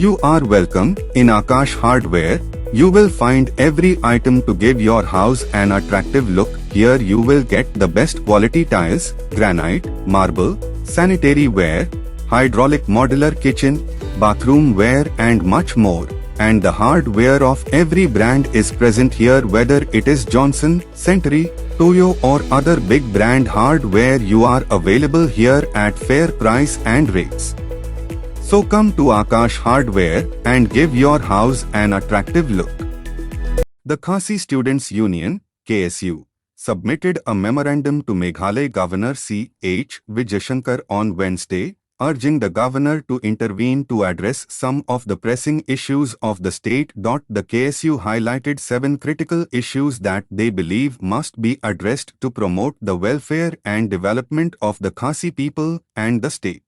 You are welcome. In Akash Hardware, you will find every item to give your house an attractive look. Here you will get the best quality tiles, granite, marble, sanitary ware, hydraulic modular kitchen, bathroom ware and much more. And the hardware of every brand is present here, whether it is Johnson, Century, Toyo or other big brand hardware. You are available here at fair price and rates. So come to Akash Hardware and give your house an attractive look. The Khasi Students Union, KSU, submitted a memorandum to Meghalaya Governor C. Vijayashankar on Wednesday, urging the governor to intervene to address some of the pressing issues of the state. The KSU highlighted 7 critical issues that they believe must be addressed to promote the welfare and development of the Khasi people and the state.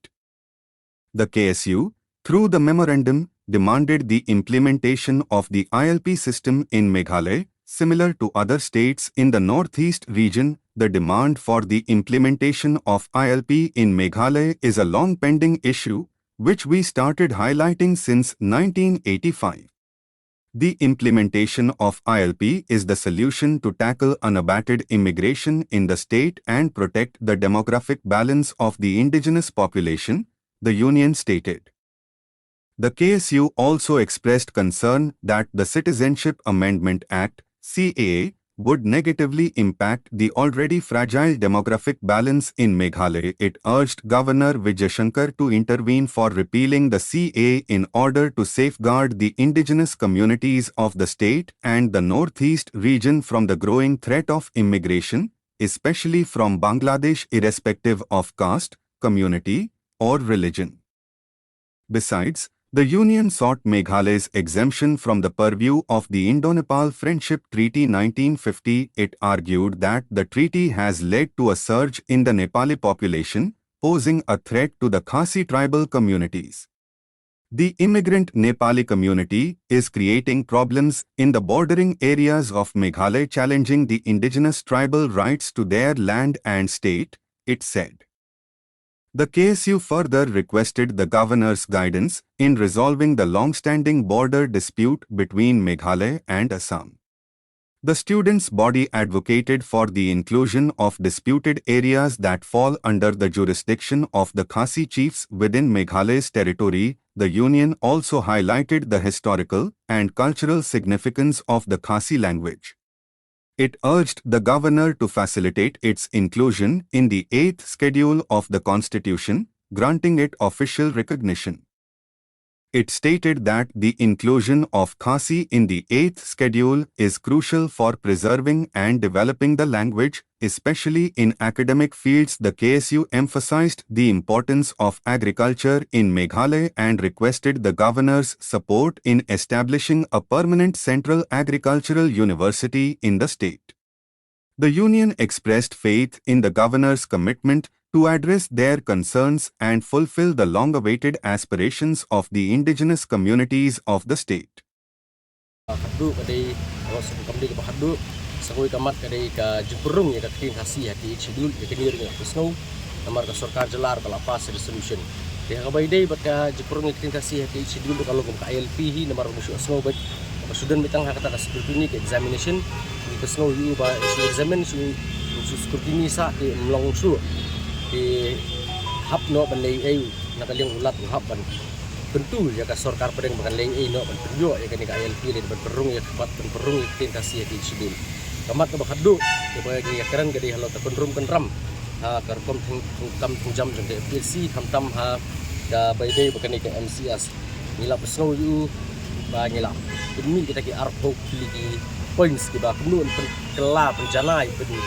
The KSU, through the memorandum, demanded the implementation of the ILP system in Meghalaya, similar to other states in the Northeast region. The demand for the implementation of ILP in Meghalaya is a long-pending issue, which we started highlighting since 1985. The implementation of ILP is the solution to tackle unabated immigration in the state and protect the demographic balance of the indigenous population, the union stated. The KSU also expressed concern that the Citizenship Amendment Act, CAA, would negatively impact the already fragile demographic balance in Meghalaya. It urged Governor Vijayashankar to intervene for repealing the CAA in order to safeguard the indigenous communities of the state and the Northeast region from the growing threat of immigration, especially from Bangladesh, irrespective of caste, community, or religion. Besides, the union sought Meghalaya's exemption from the purview of the Indo-Nepal Friendship Treaty 1950. It argued that the treaty has led to a surge in the Nepali population, posing a threat to the Khasi tribal communities. The immigrant Nepali community is creating problems in the bordering areas of Meghalaya, challenging the indigenous tribal rights to their land and state, it said. The KSU further requested the governor's guidance in resolving the long-standing border dispute between Meghalaya and Assam. The students' body advocated for the inclusion of disputed areas that fall under the jurisdiction of the Khasi chiefs within Meghalaya's territory. The union also highlighted the historical and cultural significance of the Khasi language. It urged the governor to facilitate its inclusion in the 8th schedule of the Constitution, granting it official recognition. It stated that the inclusion of Khasi in the 8th schedule is crucial for preserving and developing the language, especially in academic fields. The KSU emphasized the importance of agriculture in Meghalaya and requested the governor's support in establishing a permanent central agricultural university in the state. The union expressed faith in the governor's commitment to address their concerns and fulfill the long-awaited aspirations of the indigenous communities of the state. Di hap no ban lei ai nakaliang ulat hap ban tentu ya ka sarkar pedeng ban lei ai no ban penyo ya kan ka ILP le ban perung ya kapat ban perung tin kasih di sidul kamat ba khaddu ya ba ya karan gadi halo ta penrum kan ram ha kar kom kam jam jang de PC tam ha da bai dei ba kan ka MCS nila pesno yu ba nila ini kita ki arpo ligi points ki ba kunun kela penjana pen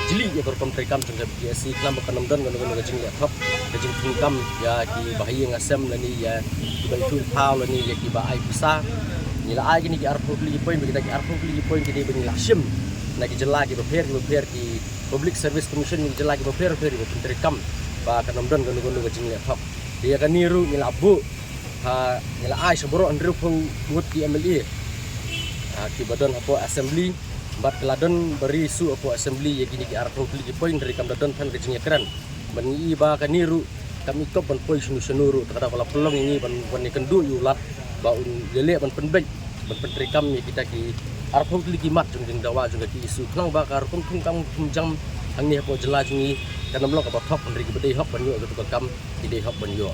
jili ya korkom terikam tengah biasa kelam bukan dan kalau ngajing laptop ngajing tingkam ya ki bahaya ngasem lani ya ki baitu pau lani ya ki bahai besar nila ai kini ki arpo beli point kita ki arpo beli point kita beni lasim lagi jelak ki prepare ki public service commission ni jelak ki prepare di terikam ba kanam dan kalau ngajing laptop dia kan niru nila abu ha nila ai seboro andru pung ngut ki MLA ki badan apa assembly bat keladon beri su apo assembly ya gini ki arpo beli point dari kam dadon pan kejingnya keren bani ba kaniru kami kop ban poi sunu terhadap kalau pelong ini ban ni kendu yulat baun jele ban penbek ban pentrikam ni kita ki arpau lagi mat jeng dawa juga ki isu klang bakar kum kam jam ang ni hapo jela jungi kanam lo ka top ban ri gede hop ban yo ka kam ide hop ban yo